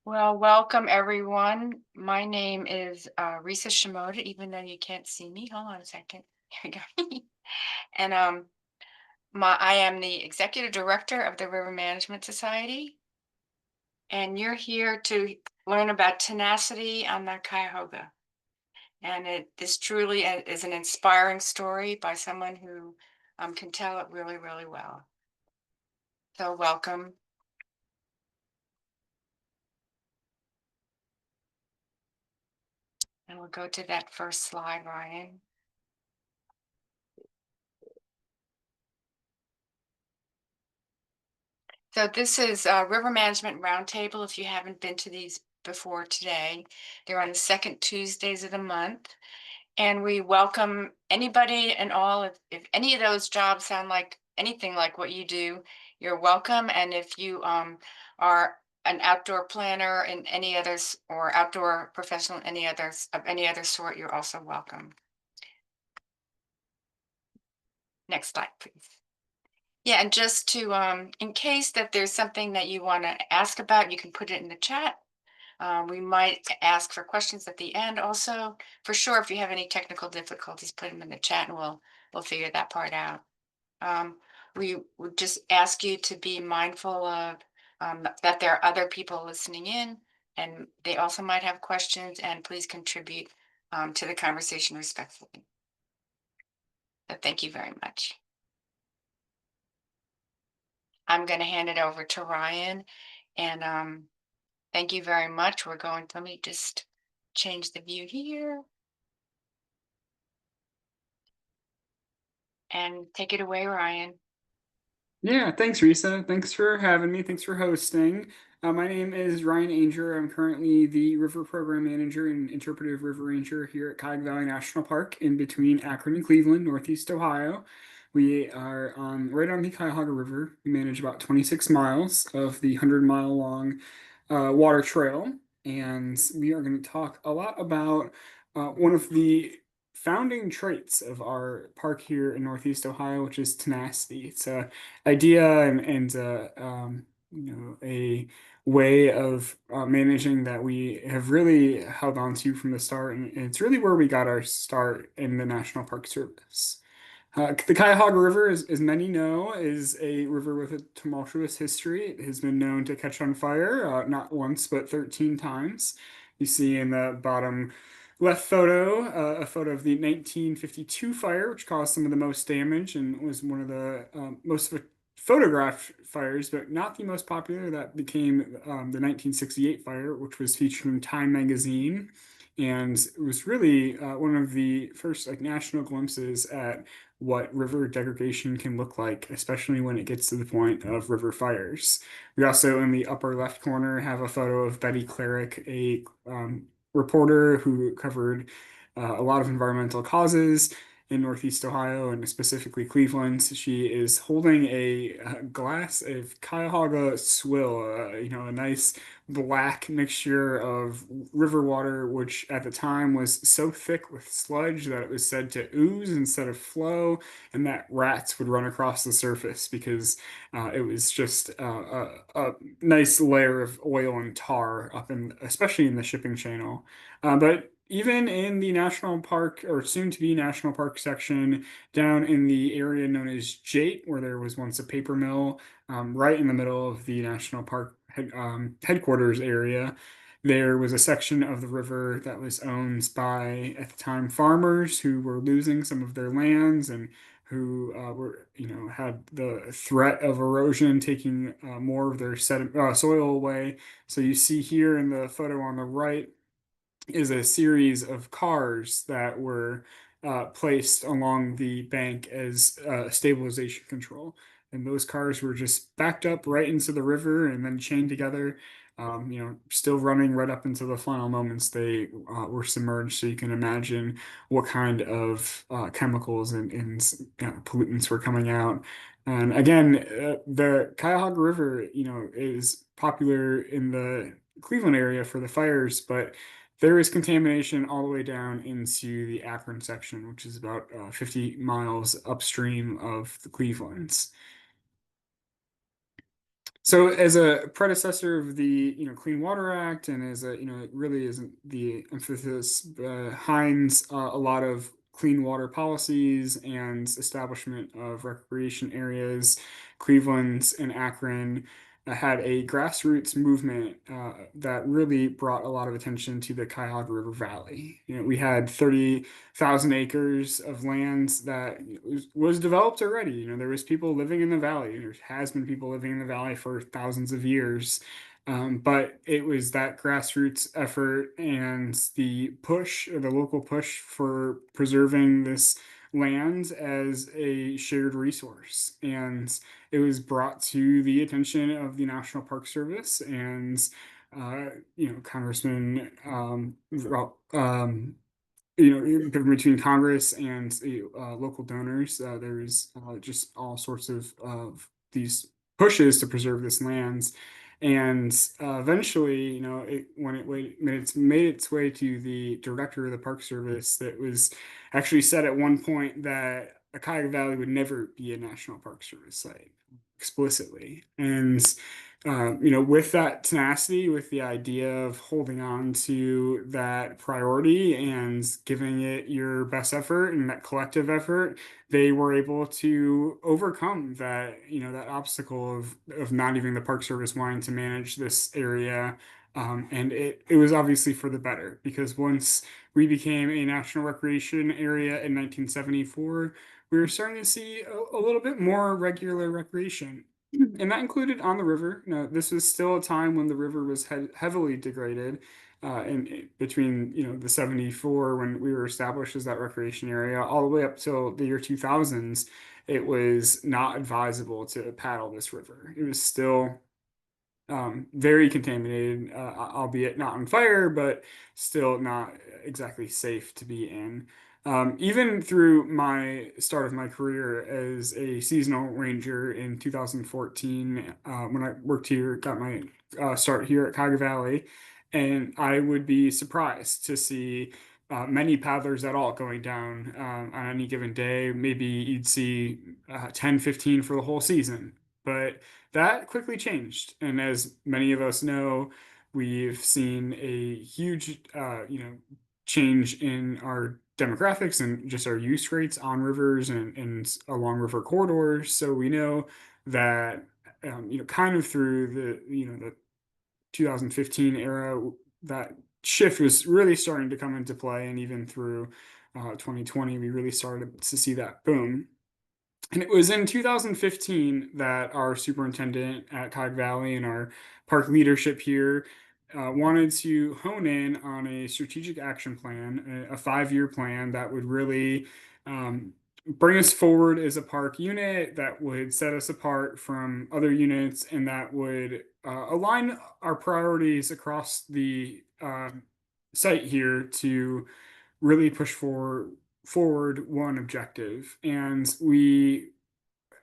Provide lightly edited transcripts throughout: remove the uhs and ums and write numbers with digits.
Well, welcome everyone. My name is Risa Shimoda, even though you can't see me. Hold on a second. Here we go. and I am the executive director of the River Management Society, and you're here to learn about tenacity on the Cuyahoga. And this truly is an inspiring story by someone who can tell it really, really well. So welcome. And we'll go to that first slide, Ryan. So this is a River Management Roundtable. If you haven't been to these before today, they're on the second Tuesdays of the month. And we welcome anybody and all. If any of those jobs sound like anything like what you do, you're welcome. And if you are an outdoor planner and any others, or outdoor professional, any others of any other sort, you're also welcome. Next slide, please. Yeah, and just to, in case that there's something that you want to ask about, you can put it in the chat. We might ask for questions at the end also. For sure, if you have any technical difficulties, put them in the chat and we'll figure that part out. We would just ask you to be mindful of that there are other people listening in and they also might have questions, and please contribute to the conversation respectfully. So thank you very much. I'm going to hand it over to Ryan, and thank you very much. Let me just change the view here and take it away, Ryan. Yeah, thanks, Risa. Thanks for having me. Thanks for hosting. My name is Ryan Ainger. I'm currently the River Program Manager and Interpretive River Ranger here at Cuyahoga Valley National Park in between Akron and Cleveland, Northeast Ohio. We are right on the Cuyahoga River. We manage about 26 miles of the 100-mile long water trail, and we are going to talk a lot about one of the founding traits of our park here in Northeast Ohio, which is tenacity. It's a idea and a way of managing that we have really held on to from the start, and it's really where we got our start in the National Park Service. The Cuyahoga River, as many know, is a river with a tumultuous history. It has been known to catch on fire, not once, but 13 times. You see in the bottom left photo, a photo of the 1952 fire, which caused some of the most damage and was one of the most photographed fires, but not the most popular. That became the 1968 fire, which was featured in Time magazine. And it was really one of the first national glimpses at what river degradation can look like, especially when it gets to the point of river fires. We also, in the upper left corner, have a photo of Betty Clarick, a reporter who covered a lot of environmental causes in Northeast Ohio and specifically Cleveland. She is holding a glass of Cuyahoga swill, a nice black mixture of river water, which at the time was so thick with sludge that it was said to ooze instead of flow, and that rats would run across the surface because it was just a nice layer of oil and tar up in, especially in the shipping channel. But even in the national park or soon to be national park section down in the area known as Jate, where there was once a paper mill, right in the middle of the national park headquarters area, there was a section of the river that was owned by, at the time, farmers who were losing some of their lands and who had the threat of erosion taking more of their soil away. So you see here in the photo on the right is a series of cars that were placed along the bank as stabilization control. And those cars were just backed up right into the river and then chained together, still running right up into the final moments they were submerged. So you can imagine what kind of chemicals and pollutants were coming out. And again, the Cuyahoga River, is popular in the Cleveland area for the fires, but there is contamination all the way down into the Akron section, which is about 50 miles upstream of the Clevelands. So as a predecessor of the, Clean Water Act, and as a, it really isn't the emphasis behind a lot of clean water policies and establishment of recreation areas, Cleveland and Akron had a grassroots movement that really brought a lot of attention to the Cuyahoga River Valley. We had 30,000 acres of land that was developed already. There was people living in the valley. There has been people living in the valley for thousands of years. But it was that grassroots effort and the push, or the local push for preserving this land as a shared resource. And it was brought to the attention of the National Park Service and Congressman between Congress and local donors, there's just all sorts of these pushes to preserve this lands. And eventually, when it's made its way to the director of the Park Service, that was actually said at one point that the Cuyahoga Valley would never be a National Park Service site explicitly. And with that tenacity, with the idea of holding on to that priority and giving it your best effort and that collective effort, they were able to overcome that, that obstacle of not even the Park Service wanting to manage this area. And it was obviously for the better, because once we became a national recreation area in 1974, we were starting to see a little bit more regular recreation. And that included on the river. This was still a time when the river was heavily degraded. Between the 74, when we were established as that recreation area, all the way up till the year 2000s, it was not advisable to paddle this river. It was still very contaminated, albeit not on fire, but still not exactly safe to be in. Even through my start of my career as a seasonal ranger in 2014, when I worked here, got my start here at Cuyahoga Valley, and I would be surprised to see many paddlers at all going down on any given day. Maybe you'd see 10, 15 for the whole season. But that quickly changed. And as many of us know, we've seen a huge, change in our demographics and just our use rates on rivers and along river corridors. So we know that, kind of through the 2015 era, that shift was really starting to come into play. And even through 2020, we really started to see that boom. And it was in 2015 that our superintendent at Cog Valley and our park leadership here wanted to hone in on a strategic action plan, a 5-year plan that would really bring us forward as a park unit, that would set us apart from other units, and that would align our priorities across the site here to really push forward one objective. And we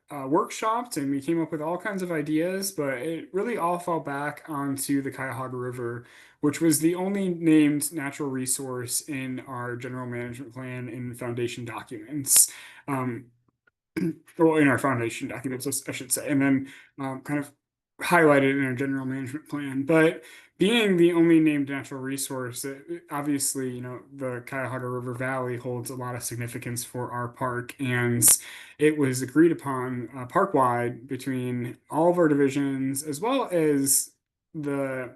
workshopped and we came up with all kinds of ideas, but it really all fell back onto the Cuyahoga River, which was the only named natural resource in our general management plan and foundation documents. Um, well, in our foundation documents, I should say, and then kind of highlighted in our general management plan. But being the only named natural resource, obviously, the Cuyahoga River Valley holds a lot of significance for our park, and it was agreed upon park-wide between all of our divisions, as well as the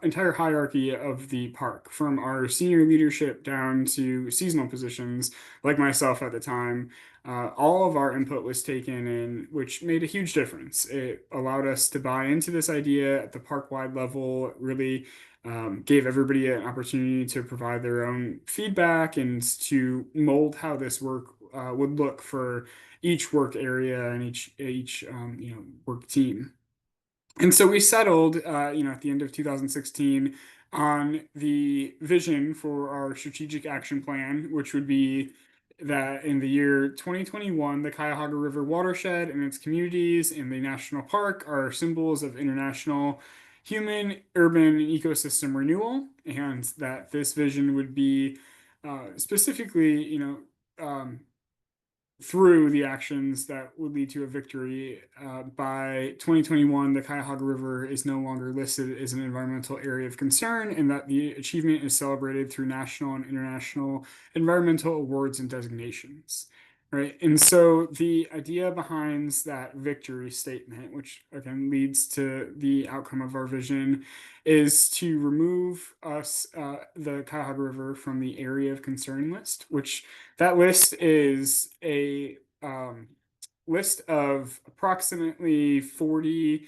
entire hierarchy of the park, from our senior leadership down to seasonal positions, like myself at the time. All of our input was taken in, which made a huge difference. It allowed us to buy into this idea at the park-wide level. It really gave everybody an opportunity to provide their own feedback and to mold how this work would look for each work area and each work team. And so we settled, at the end of 2016 on the vision for our strategic action plan, which would be that in the year 2021, the Cuyahoga River watershed and its communities in the national park are symbols of international human, urban, and ecosystem renewal, and that this vision would be specifically, through the actions that would lead to a victory. By 2021, the Cuyahoga River is no longer listed as an environmental area of concern, and that the achievement is celebrated through national and international environmental awards and designations. Right. And so the idea behind that victory statement, which again leads to the outcome of our vision, is to remove the Cuyahoga River, from the area of concern list, which that list is a list of approximately 40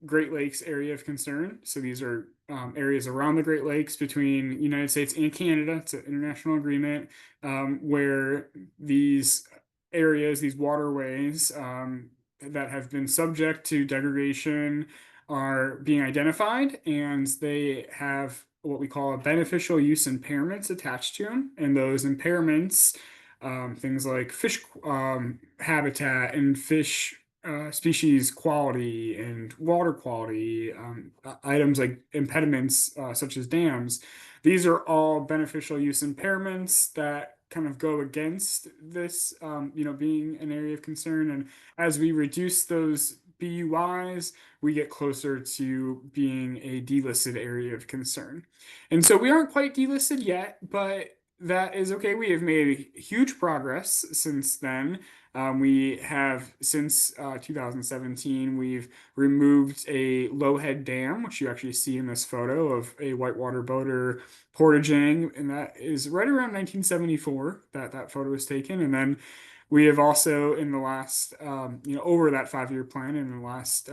Great Lakes area of concern. So these are areas around the Great Lakes between United States and Canada. It's an international agreement where these areas, these waterways that have been subject to degradation are being identified, and they have what we call a beneficial use impairments attached to them. And those impairments, things like fish habitat and fish species quality and water quality, items like impediments such as dams. These are all beneficial use impairments that kind of go against this, being an area of concern. And as we reduce those BUIs, we get closer to being a delisted area of concern. And so we aren't quite delisted yet, but that is okay. We have made huge progress since then. We have, since 2017, we've removed a Lowhead Dam, which you actually see in this photo of a whitewater boater portaging, and that is right around 1974 that that photo was taken. And then we have also, in the last, over that 5-year plan, in the last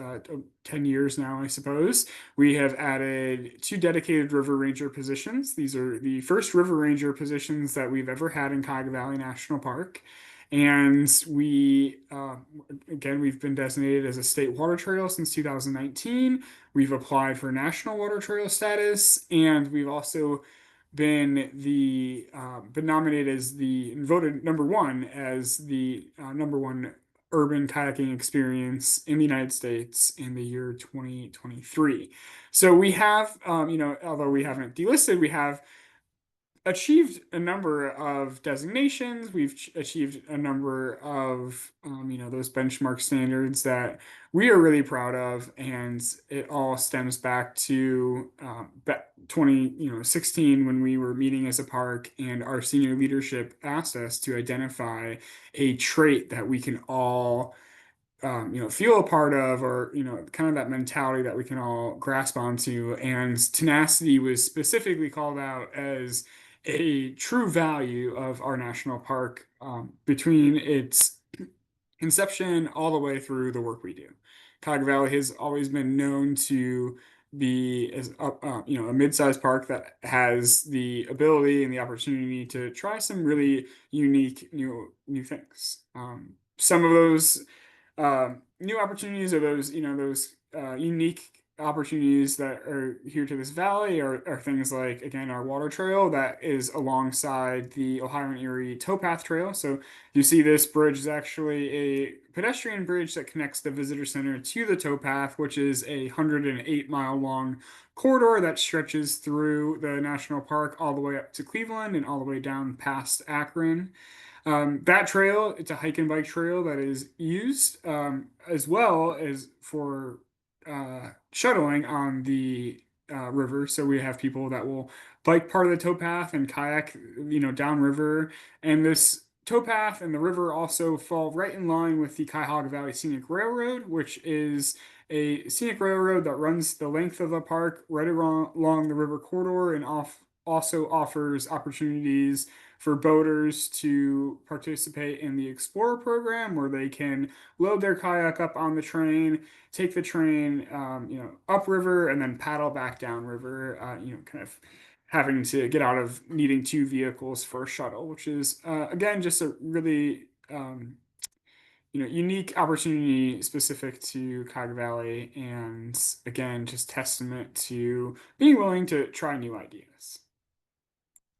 10 years now, I suppose, we have added 2 dedicated river ranger positions. These are the first river ranger positions that we've ever had in Cuyahoga Valley National Park. And we've been designated as a state water trail since 2019. We've applied for national water trail status, and we've also been nominated as voted #1 as the #1 urban kayaking experience in the United States in the year 2023. So we have, although we haven't delisted, we have achieved a number of designations. We've achieved a number of, those benchmark standards that we are really proud of, and it all stems back to 2016 when we were meeting as a park, and our senior leadership asked us to identify a trait that we can all feel a part of, or, kind of that mentality that we can all grasp onto. And tenacity was specifically called out as a true value of our national park, between its inception all the way through the work we do. Cuyahoga Valley has always been known to be as a mid-sized park that has the ability and the opportunity to try some really unique new things. Some of those new opportunities, or those unique opportunities that are here to this valley, are things like, again, our water trail that is alongside the Ohio and Erie towpath trail. So you see this bridge is actually a pedestrian bridge that connects the visitor center to the towpath, which is a 108-mile long corridor that stretches through the national park all the way up to Cleveland and all the way down past Akron. That trail, it's a hike and bike trail that is used, as well as for shuttling on the river. So we have people that will bike part of the towpath and kayak, downriver. And this towpath and the river also fall right in line with the Cuyahoga Valley Scenic Railroad, which is a scenic railroad that runs the length of the park right along the river corridor, and also offers opportunities for boaters to participate in the Explorer program, where they can load their kayak up on the train, take the train, upriver, and then paddle back downriver, kind of having to get out of needing 2 vehicles for a shuttle, which is, again, just a really, unique opportunity specific to Cuyahoga Valley, and again, just testament to being willing to try new ideas.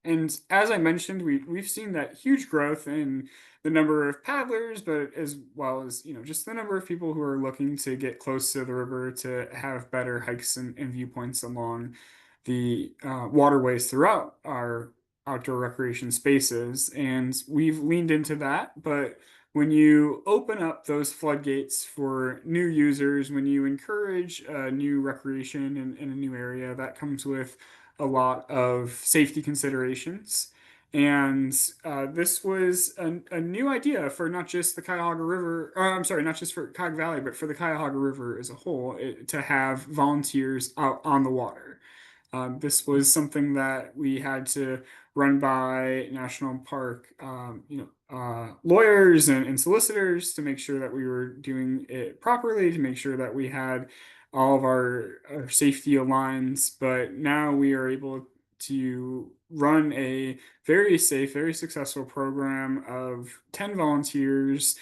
And as I mentioned, we've seen that huge growth in the number of paddlers, but as well as, just the number of people who are looking to get close to the river to have better hikes and viewpoints along the waterways throughout our outdoor recreation spaces. And we've leaned into that, but when you open up those floodgates for new users, when you encourage new recreation in a new area, that comes with a lot of safety considerations. And this was a new idea for not just the Cuyahoga River, I'm sorry, not just for Cuyahoga Valley, but for the Cuyahoga River as a whole, to have volunteers out on the water. This was something that we had to run by national park, lawyers and solicitors to make sure that we were doing it properly, to make sure that we had all of our safety aligns. But now we are able to run a very safe, very successful program of 10 volunteers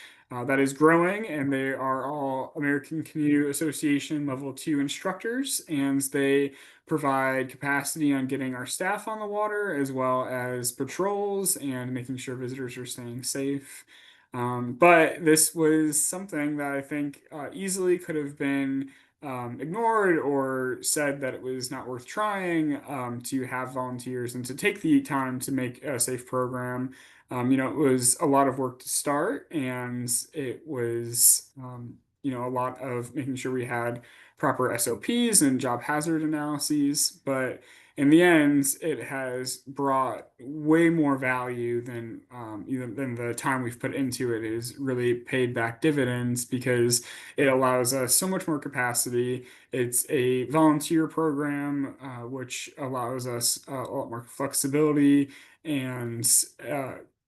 that is growing, and they are all American Canoe Association level 2 instructors, and they provide capacity on getting our staff on the water as well as patrols and making sure visitors are staying safe. But this was something that I think easily could have been ignored or said that it was not worth trying to have volunteers and to take the time to make a safe program. It was a lot of work to start, and it was, a lot of making sure we had proper SOPs and job hazard analyses. But in the end, it has brought way more value than even than the time we've put into it. It has really paid back dividends because it allows us so much more capacity. It's a volunteer program, which allows us a lot more flexibility and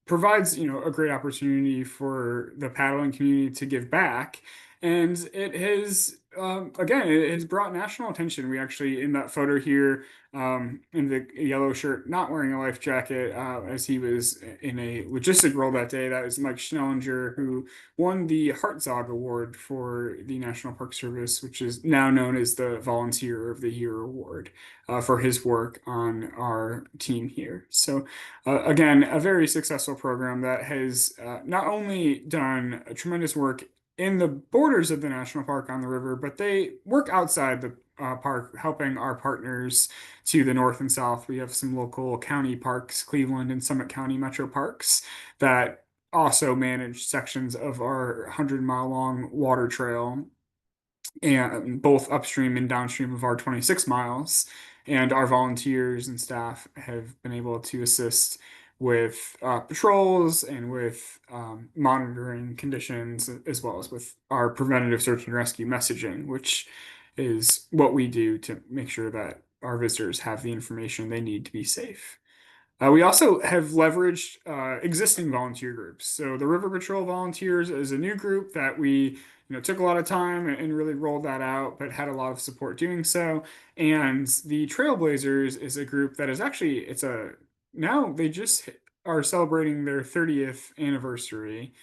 provides a great opportunity for the paddling community to give back. And it has again, it has brought national attention. We actually, in that photo here, in the yellow shirt, not wearing a life jacket, as he was in a logistic role that day. That was Mike Schnellinger, who won the Hartzog Award for the National Park Service, which is now known as the Volunteer of the Year Award, for his work on our team here. So, again, a very successful program that has not only done tremendous work in the borders of the national park on the river, but they work outside the park, helping our partners to the north and south. We have some local county parks, Cleveland and Summit County Metro Parks, that also manage sections of our 100-mile long water trail, and both upstream and downstream of our 26 miles. And our volunteers and staff have been able to assist with patrols and with monitoring conditions, as well as with our preventative search and rescue messaging, which is what we do to make sure that our visitors have the information they need to be safe. We also have leveraged existing volunteer groups. So the River Patrol volunteers is a new group that we, took a lot of time and really rolled that out, but had a lot of support doing so. And the Trailblazers is a group that is actually, now they just are celebrating their 30th anniversary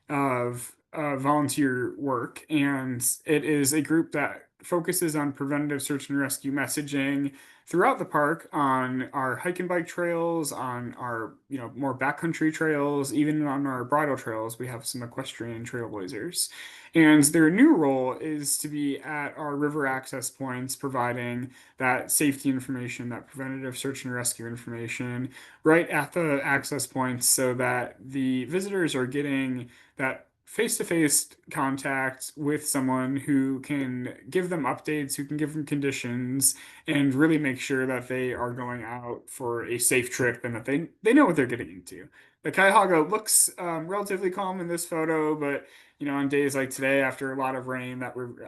of volunteer work, and it is a group that focuses on preventative search and rescue messaging throughout the park, on our hike and bike trails, on our more backcountry trails, even on our bridle trails. We have some equestrian trailblazers, and their new role is to be at our river access points, providing that safety information, that preventative search and rescue information right at the access points, so that the visitors are getting that face-to-face contact with someone who can give them updates, who can give them conditions, and really make sure that they are going out for a safe trip and that they know what they're getting into. The Cuyahoga looks relatively calm in this photo, but on days like today, after a lot of rain,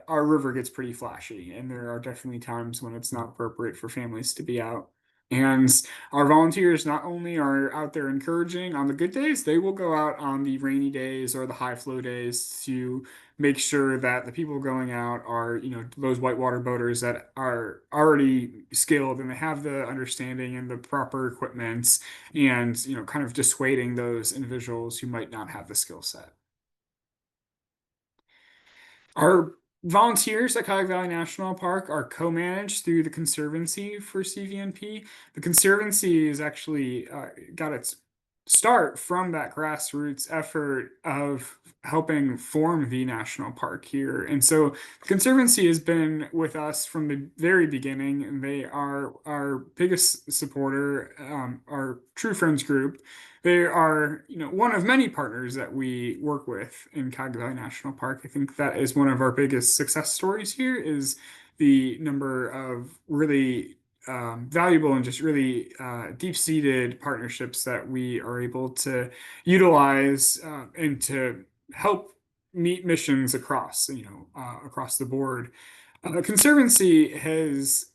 our river gets pretty flashy, and there are definitely times when it's not appropriate for families to be out. And our volunteers not only are out there encouraging on the good days, they will go out on the rainy days or the high flow days to make sure that the people going out are, those whitewater boaters that are already skilled and they have the understanding and the proper equipment, and, kind of dissuading those individuals who might not have the skill set. Our volunteers at Cuyahoga Valley National Park are co-managed through the Conservancy for CVNP. The Conservancy is actually got its start from that grassroots effort of helping form the national park here. And so the Conservancy has been with us from the very beginning, and they are our biggest supporter, our True Friends group. They are, one of many partners that we work with in Cuyahoga Valley National Park. I think that is one of our biggest success stories here is the number of really valuable and just really deep-seated partnerships that we are able to utilize and to help meet missions across, across the board. The Conservancy has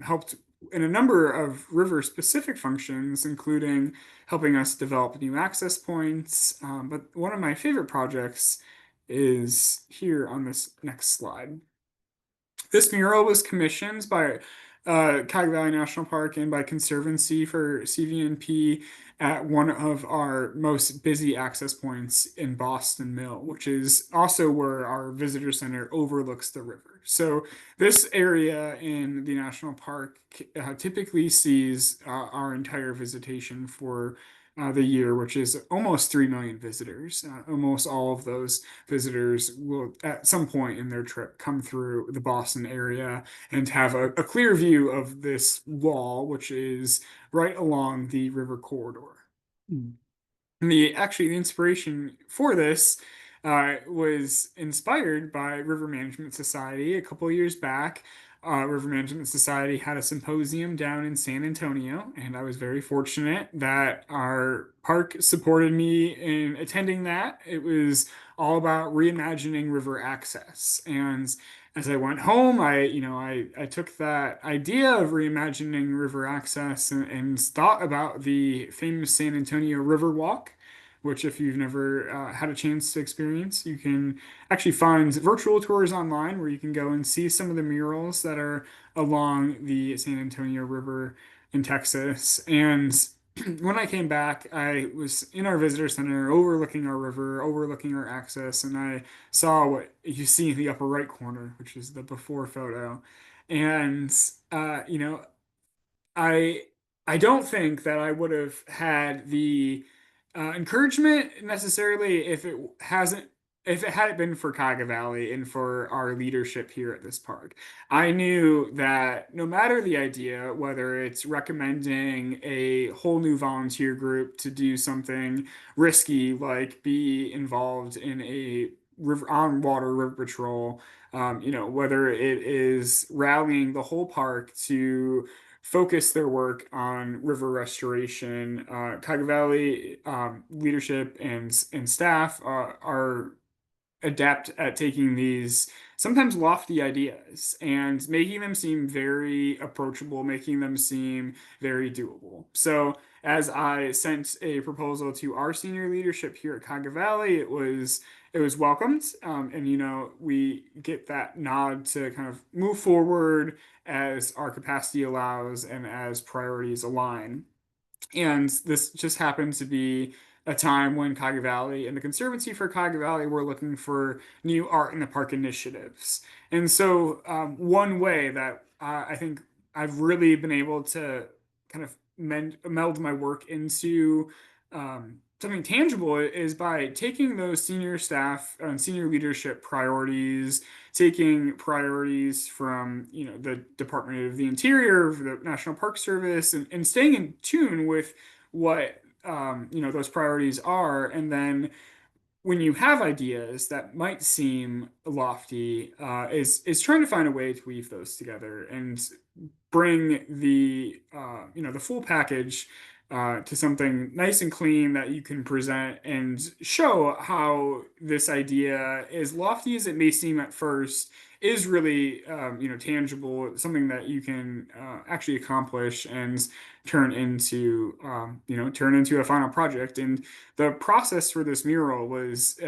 helped in a number of river-specific functions, including helping us develop new access points. But one of my favorite projects is here on this next slide. This mural was commissioned by Cuyahoga Valley National Park and by Conservancy for CVNP at one of our most busy access points in Boston Mill, which is also where our visitor center overlooks the river. So this area in the national park typically sees our entire visitation for the year, which is almost 3 million visitors. Almost all of those visitors will, at some point in their trip, come through the Boston area and have a clear view of this wall, which is right along the river corridor. And the inspiration for this was inspired by River Management Society a couple years back. River Management Society had a symposium down in San Antonio, and I was very fortunate that our park supported me in attending that. It was all about reimagining river access. And as I went home, I took that idea of reimagining river access and thought about the famous San Antonio River Walk, which if you've never had a chance to experience, you can actually find virtual tours online where you can go and see some of the murals that are along the San Antonio River in Texas. And when I came back, I was in our visitor center overlooking our river, overlooking our access, and I saw what you see in the upper right corner, which is the before photo. And uh, you know, I I don't think that I would have had the encouragement necessarily if it hadn't been for Cuyahoga Valley and for our leadership here at this park. I knew that no matter the idea, whether it's recommending a whole new volunteer group to do something risky like be involved in a river on water river patrol, whether it is rallying the whole park to focus their work on river restoration. Cuyahoga Valley leadership and staff are adept at taking these sometimes lofty ideas and making them seem very approachable, making them seem very doable. So, as I sent a proposal to our senior leadership here at Cuyahoga Valley, it was welcomed, and we get that nod to kind of move forward as our capacity allows and as priorities align. And this just happened to be a time when Cuyahoga Valley and the Conservancy for Cuyahoga Valley were looking for new art in the park initiatives. And so, one way that I think I've really been able to kind of meld my work into something tangible is by taking those senior staff and senior leadership priorities, taking priorities from the Department of the Interior, the National Park Service, and staying in tune with what those priorities are, and then when you have ideas that might seem lofty, is trying to find a way to weave those together and bring the full package to something nice and clean that you can present and show how this idea, as lofty as it may seem at first, is really tangible, something that you can actually accomplish and turn into a final project. And the process for this mural was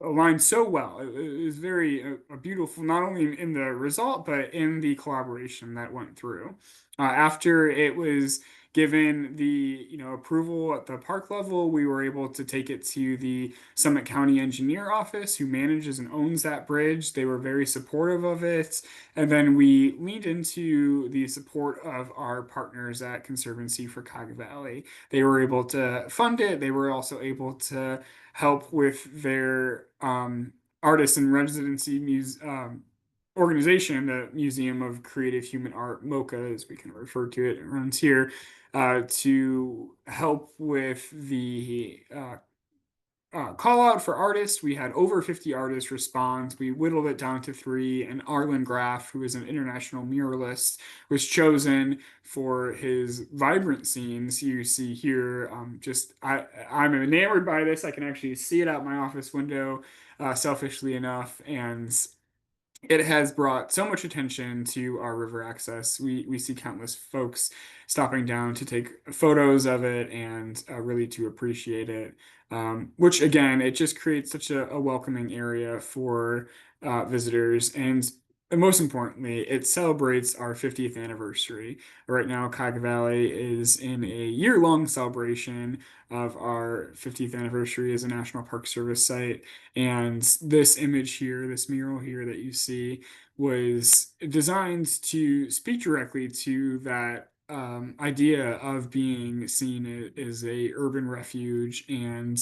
aligned so well. It was very beautiful, not only in the result, but in the collaboration that went through. After it was given the, approval at the park level, we were able to take it to the Summit County Engineer Office, who manages and owns that bridge. They were very supportive of it. And then we leaned into the support of our partners at Conservancy for Cuyahoga Valley. They were able to fund it. They were also able to help with their artist in residency organization, the Museum of Creative Human Art, MoCA, as we can refer to it, runs here, to help with the call out for artists. We had over 50 artists respond. We whittled it down to three, and Arlen Graff, who is an international muralist, was chosen for his vibrant scenes. You see here, I'm enamored by this. I can actually see it out my office window, selfishly enough, and it has brought so much attention to our river access. We see countless folks stopping down to take photos of it and really to appreciate it. Which again, it just creates such a welcoming area for visitors. And most importantly, it celebrates our 50th anniversary. Right now, Cuyahoga Valley is in a year-long celebration of our 50th anniversary as a National Park Service site. And this image here, this mural here that you see, was designed to speak directly to that idea of being seen as a urban refuge, and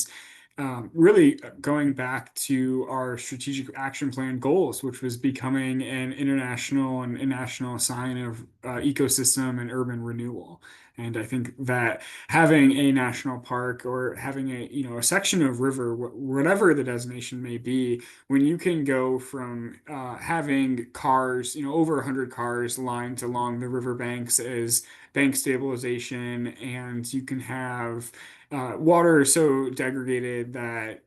really going back to our strategic action plan goals, which was becoming an international and a national sign of ecosystem and urban renewal. And I think that having a national park or having a section of river, whatever the designation may be, when you can go from having cars, over 100 cars lined along the riverbanks as bank stabilization, and you can have water so degraded that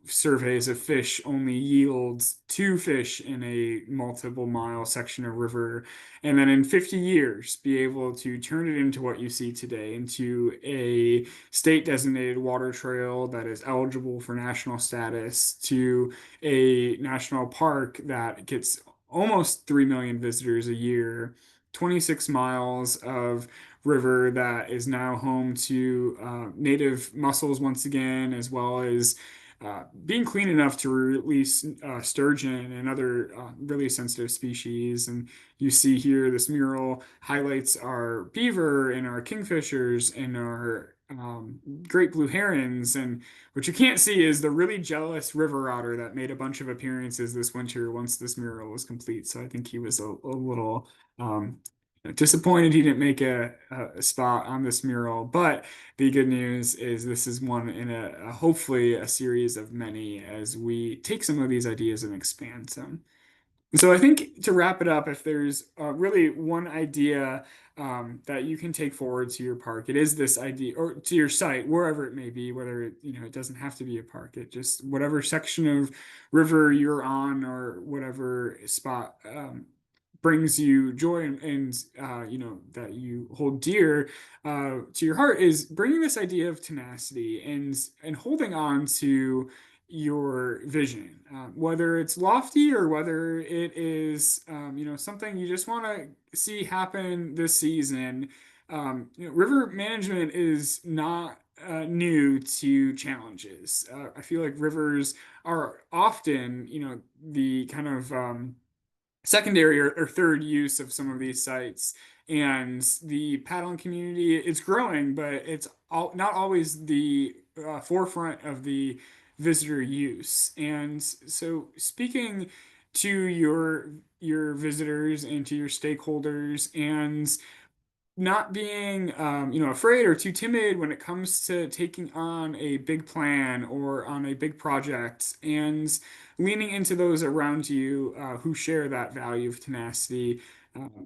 surveys of fish only yields two fish in a multiple mile section of river, and then in 50 years be able to turn it into what you see today, into a state designated water trail that is eligible for national status, to a national park that gets almost 3 million visitors a year, 26 miles of river that is now home to native mussels once again, as well as being clean enough to release sturgeon and other really sensitive species. And you see here, this mural highlights our beaver and our kingfishers and our great blue herons. And what you can't see is the really jealous river otter that made a bunch of appearances this winter once this mural was complete. So I think he was a little um, disappointed he didn't make a spot on this mural. But the good news is this is one in hopefully a series of many as we take some of these ideas and expand them. And so I think to wrap it up, if there's really one idea that you can take forward to your park, it is this idea, or to your site, wherever it may be, whether it doesn't have to be a park, it just whatever section of river you're on or whatever spot brings you joy, and that you hold dear to your heart, is bringing this idea of tenacity and holding on to your vision, whether it's lofty or whether it is, something you just want to see happen this season. River management is not new to challenges. I feel like rivers are often, the kind of secondary or third use of some of these sites. And the paddling community is growing, but it's not always the forefront of the visitor use. And so, speaking to your visitors and to your stakeholders, and not being afraid or too timid when it comes to taking on a big plan or on a big project, and leaning into those around you who share that value of tenacity.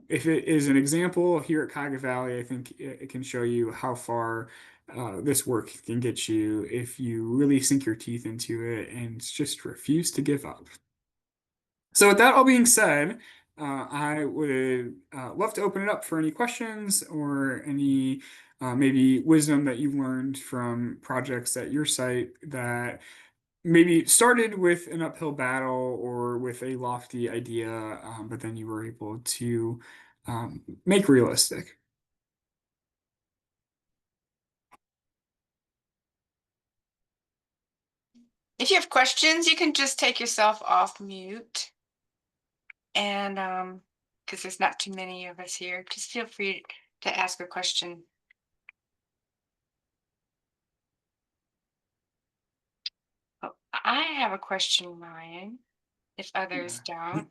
If it is an example here at Cuyahoga Valley, I think it can show you how far this work can get you if you really sink your teeth into it and just refuse to give up. So with that all being said, I would love to open it up for any questions or any maybe wisdom that you've learned from projects at your site that maybe started with an uphill battle or with a lofty idea, but then you were able to make realistic. If you have questions, you can just take yourself off mute. And because there's not too many of us here, just feel free to ask a question. Oh, I have a question, Ryan, if others Yeah. don't.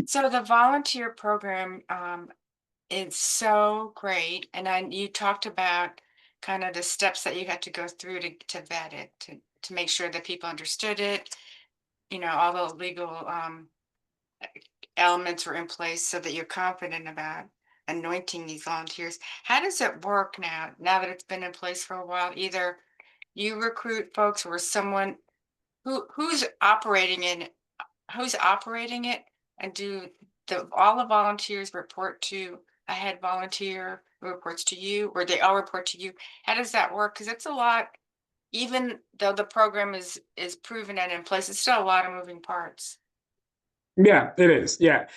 So the volunteer program is so great, and you talked about kind of the steps that you had to go through to vet it, to make sure that people understood it. All the legal elements were in place so that you're confident about anointing these volunteers. How does it work now that it's been in place for a while? Either you recruit folks or someone who's operating it, and do all the volunteers report to a head volunteer who reports to you, or they all report to you? How does that work? Because it's a lot, even though the program is proven and in place, it's still a lot of moving parts. Yeah, it is. Yeah.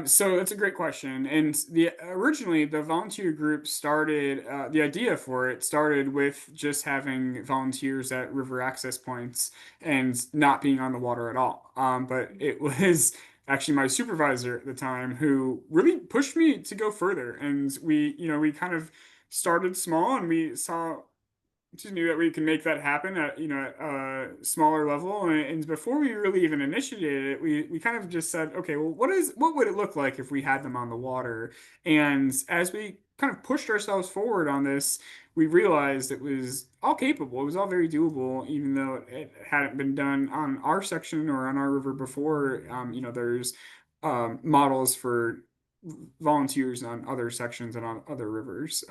So it's a great question. And originally the volunteer group started, the idea for it started with just having volunteers at river access points and not being on the water at all. But it was actually my supervisor at the time who really pushed me to go further. And we kind of started small, and we saw just knew that we can make that happen at at a smaller level. And before we really even initiated it, we kind of just said, okay, well, what would it look like if we had them on the water? And as we kind of pushed ourselves forward on this, we realized it was all capable. It was all very doable, even though it hadn't been done on our section or on our river before. There's models for volunteers on other sections and on other rivers.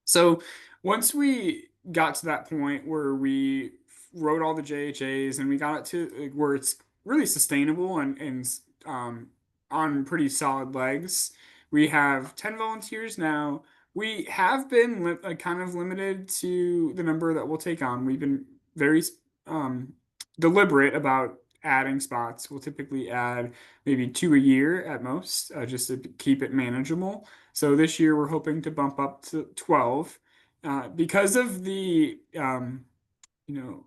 So once we got to that point where we wrote all the JHAs and we got it to where it's really sustainable and on pretty solid legs, we have 10 volunteers now. We have been kind of limited to the number that we'll take on. We've been very um, deliberate about adding spots. We'll typically add maybe two a year at most, just to keep it manageable. So this year we're hoping to bump up to 12 because of you know,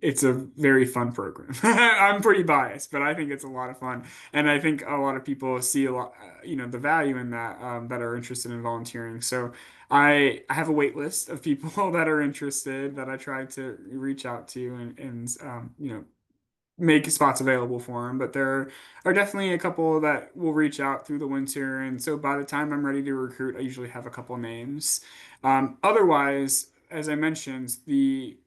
it's a very fun program. I'm pretty biased, but I think it's a lot of fun. And I think a lot of people see a lot, the value in that that are interested in volunteering. So I have a wait list of people that are interested that I try to reach out to and make spots available for them. But there are definitely a couple that will reach out through the winter. And so by the time I'm ready to recruit, I usually have a couple names. Otherwise, as I mentioned, the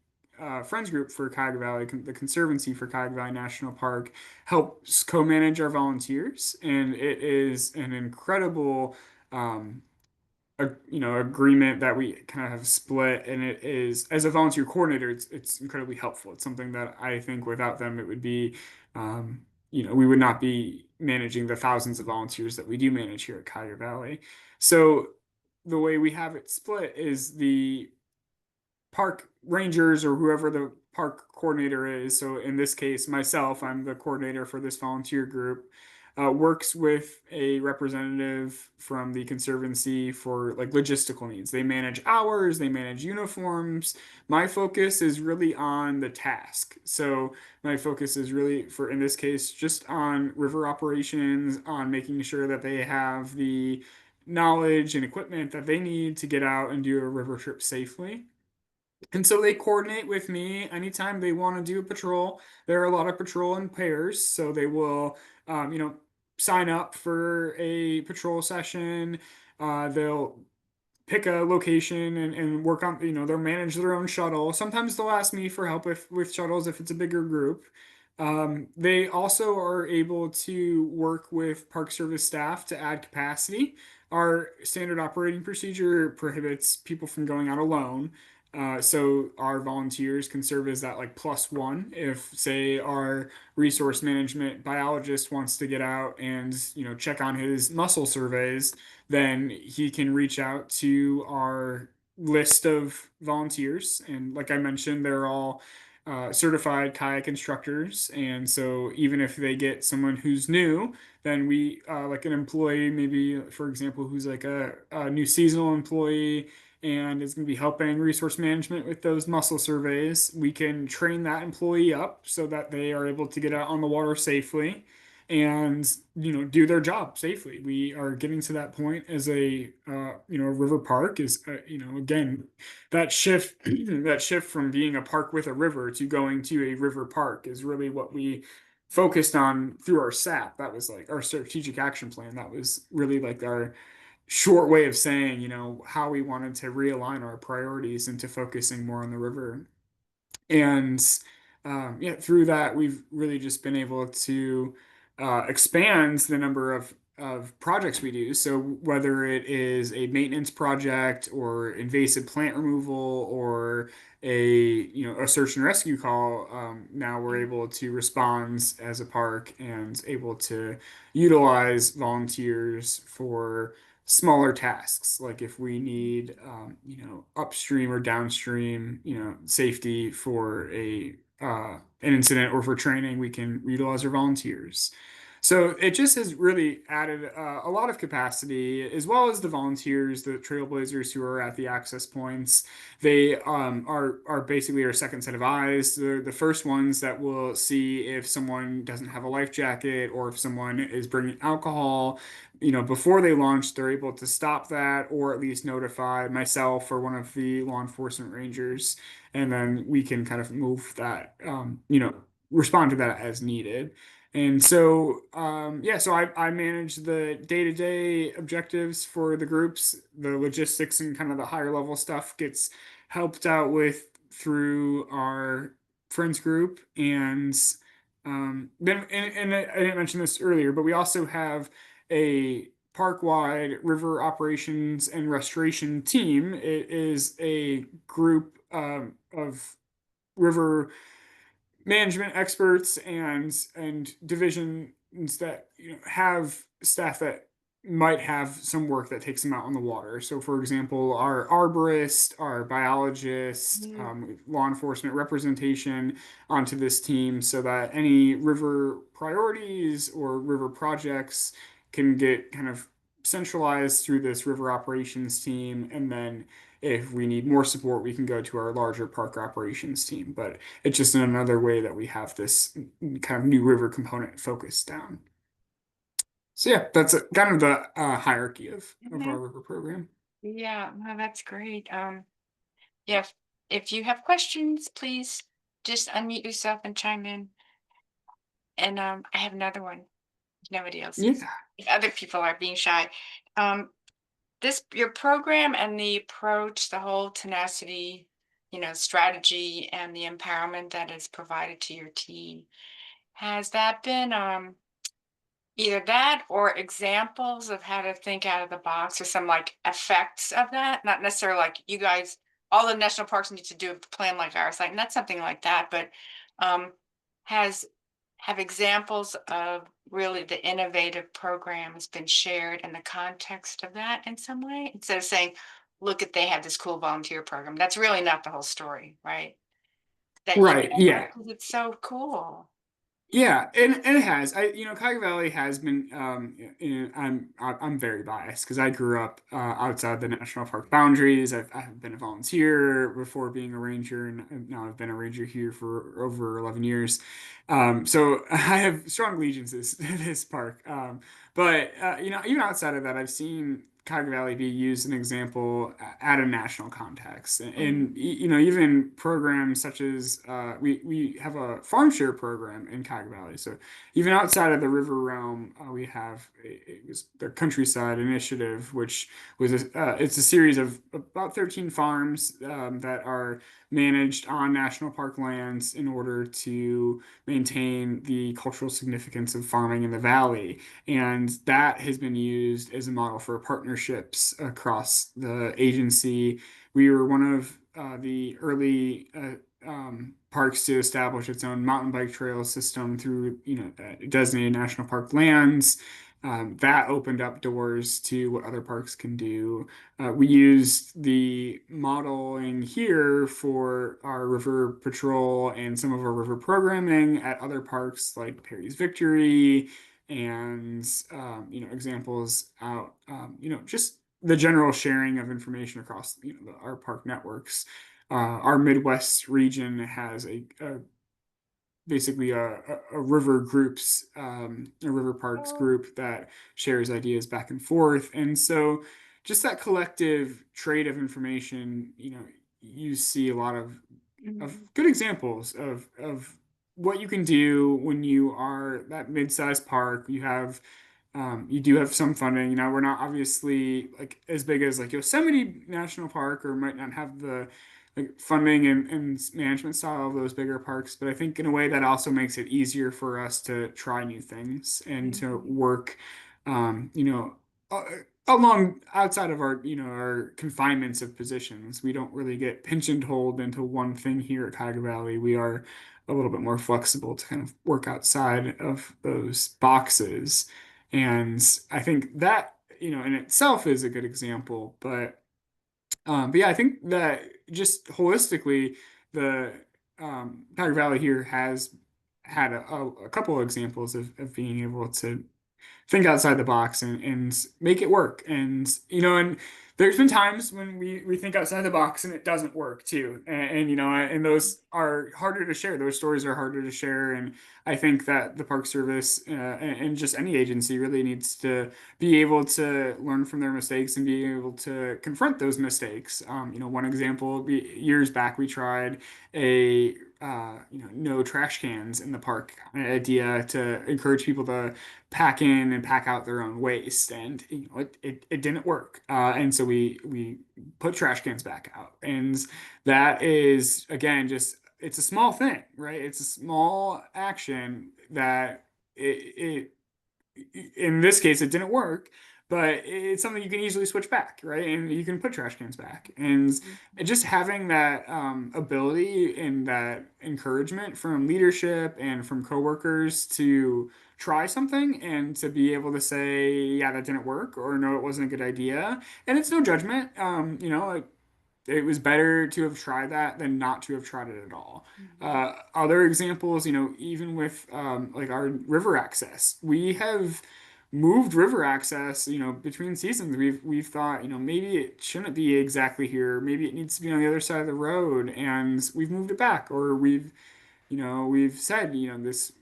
Friends Group for Cuyahoga Valley, the Conservancy for Cuyahoga Valley National Park, helps co-manage our volunteers, and it is an incredible agreement that we kind of have split. And it is, as a volunteer coordinator, it's incredibly helpful. It's something that I think without them it would be we would not be managing the thousands of volunteers that we do manage here at Cuyahoga Valley. So the way we have it split is the park rangers or whoever the park coordinator is. So in this case, myself, I'm the coordinator for this volunteer group. Works with a representative from the conservancy for like logistical needs. They manage hours, they manage uniforms. My focus is really on the task. So my focus is really, for in this case, just on river operations, on making sure that they have the knowledge and equipment that they need to get out and do a river trip safely. And so they coordinate with me anytime they want to do a patrol. There are a lot of patrol in pairs, so they will, sign up for a patrol session. They'll pick a location and work on, they'll manage their own shuttle. Sometimes they'll ask me for help with shuttles if it's a bigger group. They also are able to work with Park Service staff to add capacity. Our standard operating procedure prohibits people from going out alone. So our volunteers can serve as that like plus one if, say, our resource management biologist wants to get out and check on his muscle surveys, then he can reach out to our list of volunteers. And like I mentioned, they're all certified kayak instructors. And so even if they get someone who's new, then we like an employee, maybe for example, who's like a new seasonal employee and is going to be helping resource management with those muscle surveys. We can train that employee up so that they are able to get out on the water safely and do their job safely. We are getting to that point as a river park is again that shift that shift from being a park with a river to going to a river park is really what we focused on through our SAP. That was like our strategic action plan. That was really like our short way of saying, how we wanted to realign our priorities into focusing more on the river. And yeah, through that, we've really just been able to expand the number of projects we do. So whether it is a maintenance project or invasive plant removal or a search and rescue call, now we're able to respond as a park and able to utilize volunteers for smaller tasks, like if we need, upstream or downstream, safety for an incident or for training, we can utilize our volunteers. So it just has really added a lot of capacity, as well as the volunteers, the trailblazers who are at the access points. They are basically our second set of eyes. They're the first ones that will see if someone doesn't have a life jacket or if someone is bringing alcohol. Before they launch, they're able to stop that or at least notify myself or one of the law enforcement rangers, and then we can kind of move that, respond to that as needed. And so, yeah, so I manage the day-to-day objectives for the groups. The logistics and kind of the higher level stuff gets helped out with through our friends group. And then, and I didn't mention this earlier, but we also have a park-wide river operations and restoration team. It is a group of river management experts and divisions that have staff that might have some work that takes them out on the water. So, for example, our arborist, our biologist, Mm. law enforcement representation onto this team, so that any river priorities or river projects can get kind of centralized through this river operations team, and then if we need more support, we can go to our larger park operations team. But it's just another way that we have this kind of new river component focused down. So yeah, that's kind of the hierarchy of our Mhm. river program. Yeah, no, that's great. Yeah, if you have questions, please just unmute yourself and chime in. And I have another one. If nobody else Yeah. is. If other people are being shy. Um, this your program and the approach, the whole tenacity, strategy and the empowerment that is provided to your team. Has that been either that or examples of how to think out of the box or some like effects of that? Not necessarily like you guys, all the national parks need to do a plan like ours, like not something like that, but um, has have examples of really the innovative programs been shared in the context of that in some way instead of saying, look at they have this cool volunteer program. That's really not the whole story, right? That you Right. know, Yeah. because it's so cool. Yeah, and it has. Cuyahoga Valley has been. I'm very biased because I grew up outside the national park boundaries. I've been a volunteer before being a ranger, and now I've been a ranger here for over 11 years. So I have strong allegiances to this park. But even outside of that, I've seen Cuyahoga Valley be used as an example at a national context, and Mm. even programs such as we have a farm share program in Cuyahoga Valley. So even outside of the river realm, we have it was the Countryside Initiative, which it's a series of about 13 farms that are managed on national park lands in order to maintain the cultural significance of farming in the valley. And that has been used as a model for partnerships across the agency. We were one of the early parks to establish its own mountain bike trail system through, designated national park lands. that opened up doors to what other parks can do. We used the modeling here for our river patrol and some of our river programming at other parks like Perry's Victory and examples out just the general sharing of information across our park networks. Our Midwest region has basically a river groups a river parks Oh. group that shares ideas back and forth, and so just that collective trade of information, you see a lot of Mhm. good examples of what you can do when you are that mid-sized park. You do have some funding. We're not obviously like as big as like Yosemite National Park, or might not have the like funding and management style of those bigger parks. But I think in a way that also makes it easier for us to try new things and to Mhm. work, uh, along outside of our confinements of positions. We don't really get pigeonholed into one thing here at Cuyahoga Valley. We are a little bit more flexible to kind of work outside of those boxes. And I think that, in itself is a good example. But yeah, I think that just holistically, the Cuyahoga Valley here has had a couple of examples of being able to think outside the box and make it work. And there's been times when we think outside the box and it doesn't work too. And those are harder to share. Those stories are harder to share. And I think that the Park Service and just any agency really needs to be able to learn from their mistakes and be able to confront those mistakes. One example would be years back, we tried a no trash cans in the park idea to encourage people to pack in and pack out their own waste, and it didn't work. And so we put trash cans back out, and that is again just it's a small thing, right? It's a small action that it in this case it didn't work, but it's something you can easily switch back, right? And you can put trash cans back, and Mhm. just having that ability and that encouragement from leadership and from coworkers to try something and to be able to say, yeah, that didn't work, or no, it wasn't a good idea. And it's no judgment. Like, it was better to have tried that than not to have tried it at all. Mhm. Other examples, even with like our river access, we have moved river access, between seasons. We've thought, maybe it shouldn't be exactly here. Maybe it needs to be on the other side of the road, and we've moved it back, or we've said, this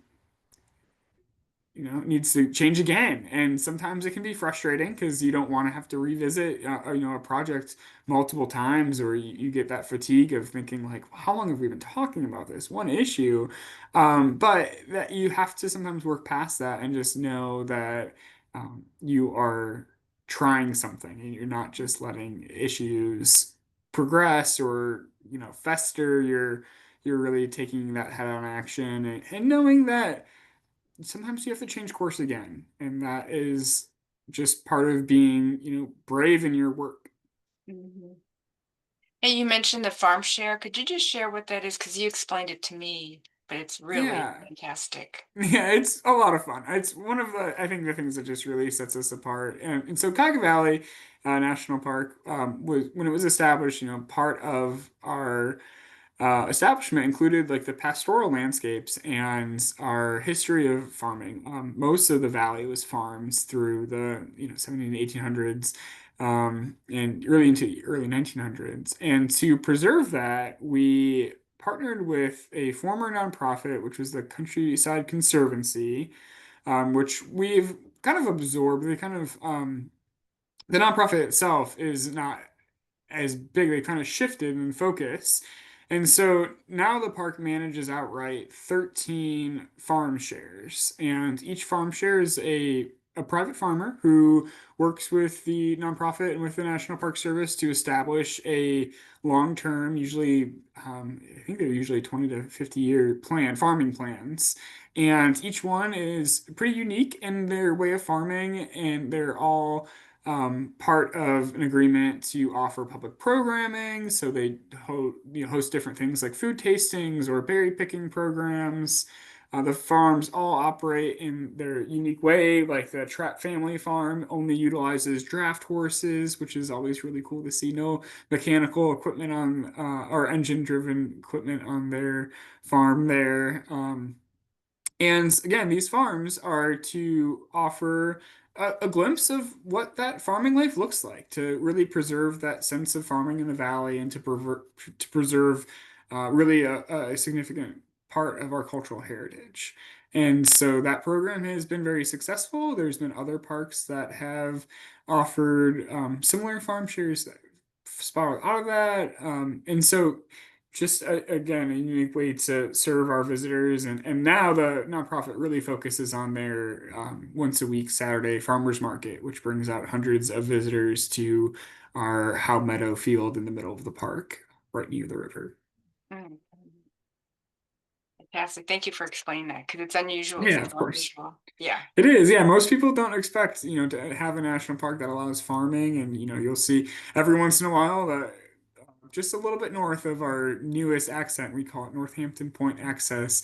needs to change again. And sometimes it can be frustrating because you don't want to have to revisit, a project multiple times, or you get that fatigue of thinking like, how long have we been talking about this one issue? But that you have to sometimes work past that and just know that you are trying something and you're not just letting issues progress or, fester. You're really taking that head-on action and knowing that sometimes you have to change course again, and that is just part of being, brave in your work. Mhm. Hey, you mentioned the farm share. Could you just share what that is? Because you explained it to me, but it's really Yeah. fantastic. Yeah, it's a lot of fun. It's one of I think, the things that just really sets us apart. And so Cuyahoga Valley National Park was, when it was established, part of our establishment included like the pastoral landscapes and our history of farming. Most of the valley was farms through the 17 to 1800s, and early into early 1900s. And to preserve that, we partnered with a former nonprofit, which was the Countryside Conservancy, which we've kind of absorbed. The nonprofit itself is not as big. They kind of shifted in focus. And so now the park manages outright 13 farm shares, and each farm share is a private farmer who works with the nonprofit and with the National Park Service to establish a long-term, usually, I think they're usually 20 to 50-year farming plans. And each one is pretty unique in their way of farming, and they're all part of an agreement to offer public programming. So they host different things like food tastings or berry picking programs. The farms all operate in their unique way. Like the Trapp family farm only utilizes draft horses, which is always really cool to see. No mechanical equipment on or engine-driven equipment on their farm there. And again, these farms are to offer a glimpse of what that farming life looks like, to really preserve that sense of farming in the valley and to preserve really a significant part of our cultural heritage. And so that program has been very successful. There's been other parks that have offered similar farm shares that spot out of that. And so just again, a unique way to serve our visitors. And now the nonprofit really focuses on their once a week Saturday farmers market, which brings out hundreds of visitors to our How Meadow field in the middle of the park, right near the river. Mm, fantastic. Thank you for explaining that because it's unusual. It's Yeah, a of little course. unusual. Yeah. It is, yeah. Most people don't expect, to have a national park that allows farming, and you'll see every once in a while that just a little bit north of our newest accent, we call it Northampton Point Access.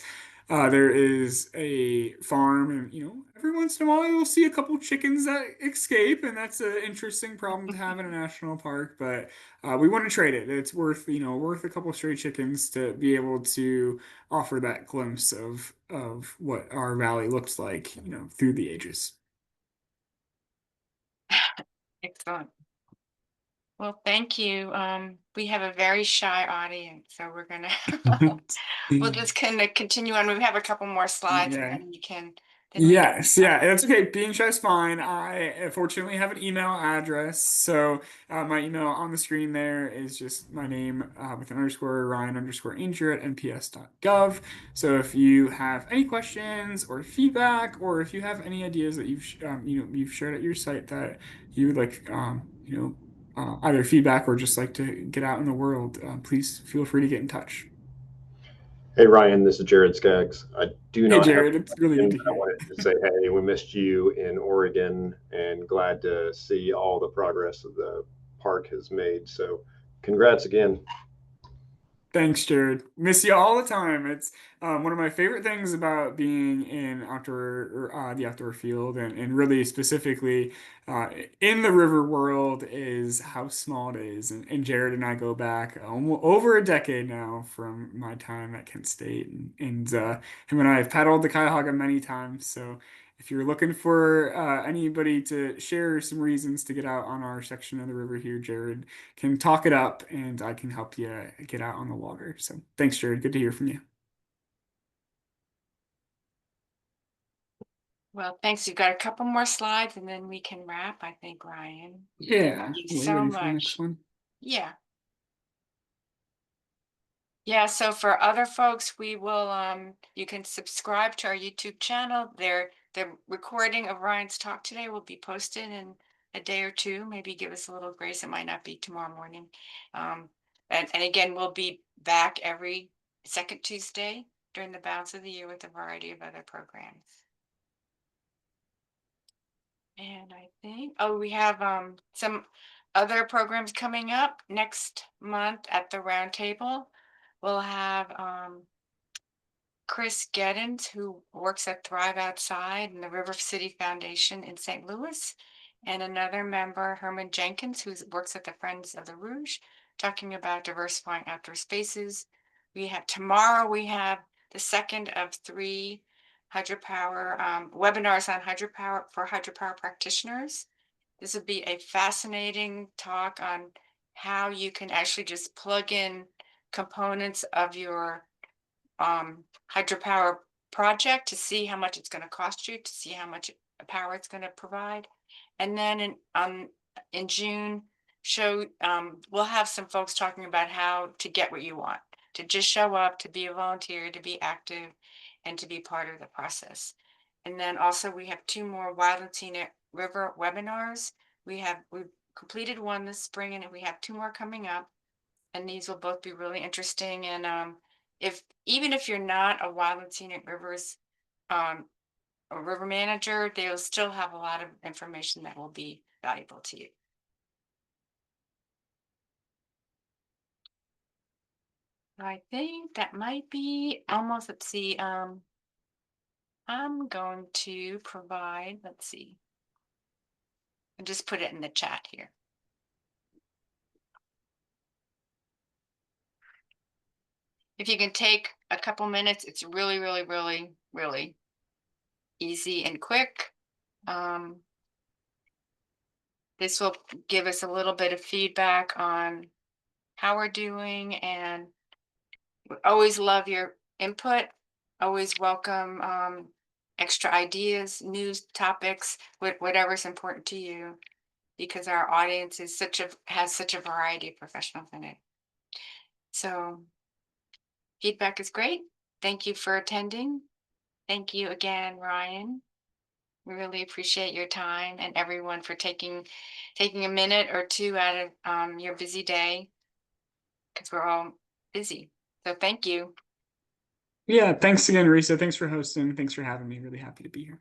There is a farm, and every once in a while you'll see a couple chickens that escape, and that's an interesting problem to have in a national park. But we want to trade it. It's worth a couple stray chickens to be able to offer that glimpse of what our valley looks like, through the ages. Excellent. Well, thank you. We have a very shy audience, so we're gonna we'll just kind of continue on. We have a couple more slides, and Yeah. then we can Yes, yeah, that's okay. Being shy is fine. I fortunately have an email address. So my email on the screen there is just my name with an underscore Ryan underscore Ainger at nps.gov. So if you have any questions or feedback, or if you have any ideas that you've shared at your site that you would like either feedback or just like to get out in the world, please feel free to get in touch. Hey Ryan, this is Jared Skaggs. I do Hey not have Jared, a it's really good question, to but I hear. wanted to say, hey, we missed you in Oregon and glad to see all the progress that the park has made. So, congrats again. Thanks, Jared. Miss you all the time. It's one of my favorite things about being in the outdoor field, and really specifically uh, in the river world is how small it is. And Jared and I go back almost over a decade now from my time at Kent State, and him and I have paddled the Cuyahoga many times. So if you're looking for anybody to share some reasons to get out on our section of the river here, Jared can talk it up and I can help you get out on the water. So thanks, Jared. Good to hear from you. Well, thanks. You've got a couple more slides, and then we can wrap. I think, Ryan. Thank Yeah, you we're so ready for the next much. one. Yeah. Yeah, so for other folks, we will you can subscribe to our YouTube channel. The recording of Ryan's talk today will be posted in a day or two. Maybe give us a little grace. It might not be tomorrow morning. Um, and again, we'll be back every second Tuesday during the balance of the year with a variety of other programs. And I think, oh, we have some other programs coming up next month at the round table. We'll have Chris Geddens, who works at Thrive Outside and the River City Foundation in St. Louis, and another member, Herman Jenkins, who works at the Friends of the Rouge, talking about diversifying outdoor spaces. Tomorrow, we have the second of three hydropower webinars on hydropower for hydropower practitioners. This would be a fascinating talk on how you can actually just plug in components of your hydropower project to see how much it's going to cost you, to see how much power it's going to provide. And then in June, we'll have some folks talking about how to get what you want, to just show up, to be a volunteer, to be active, and to be part of the process. And then also we have two more Wild and Scenic River webinars. We've completed one this spring, and we have two more coming up, and these will both be really interesting. And if even if you're not a Wild and Scenic Rivers um, a river manager, they'll still have a lot of information that will be valuable to you. I think that might be almost, let's see, I'm going to provide, let's see. I'll just put it in the chat here. If you can take a couple minutes, it's really, really, really, really easy and quick. This will give us a little bit of feedback on how we're doing, and we always love your input. Always welcome extra ideas, news topics, whatever's important to you, because our audience is has such a variety of professionals in it. So feedback is great. Thank you for attending. Thank you again, Ryan. We really appreciate your time, and everyone for taking a minute or two out of your busy day, because we're all busy. So thank you. Yeah, thanks again, Risa. Thanks for hosting. Thanks for having me. Really happy to be here.